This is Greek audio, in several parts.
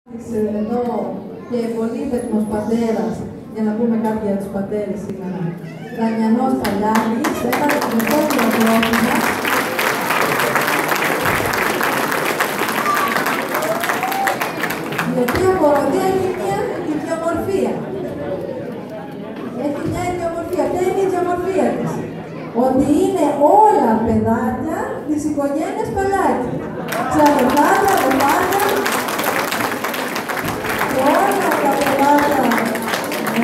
Εδώ και πολύτεκνος πατέρας, για να πούμε κάποια για τους πατέρες σήμερα. Δανιανός Παλιάνης, έκανε το δεχόμενο πρόβλημα. Η οποία κοροδία έχει μια ιδιομορφία. Έχει μια ιδιομορφία. Ποια είναι η ιδιομορφία της? Ότι είναι όλα παιδάκια της οικογένειας Παλιάκη. Ξαδερφάκια, αδερφάκια. Και όλα τα παιδάκια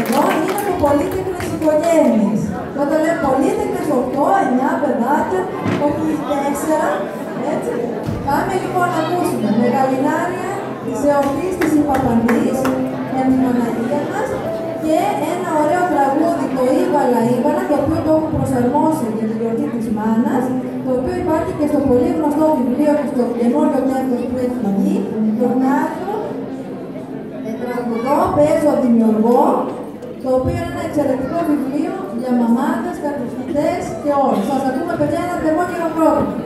εδώ είναι από πολύτεκνες οικογένειες. Όταν λέμε πολύτεκνες, 8, 9 παιδάκια, όχι 4, έτσι. Πάμε λοιπόν να ακούσουμε Μεγαλινάρια της Εωφής της Ιπαπανής για την Παναγία μας και ένα ωραίο τραγούδι, το Ήβαλα Ήβαλα, το οποίο το έχω προσαρμόσει για τη γιορτή της μάνας, το οποίο υπάρχει και στο πολύ γνωστό βιβλίο και στο καινούριο τεύχος που έχει βγει, το Νιάρχο, τραγουδό, παίζω δημιουργό, το οποίο είναι ένα εξαιρετικό βιβλίο για μαμάδες, κατευθυντές και όλους. Σας ακούμε παιδιά ένα θερμό και ένα πρόβλημα.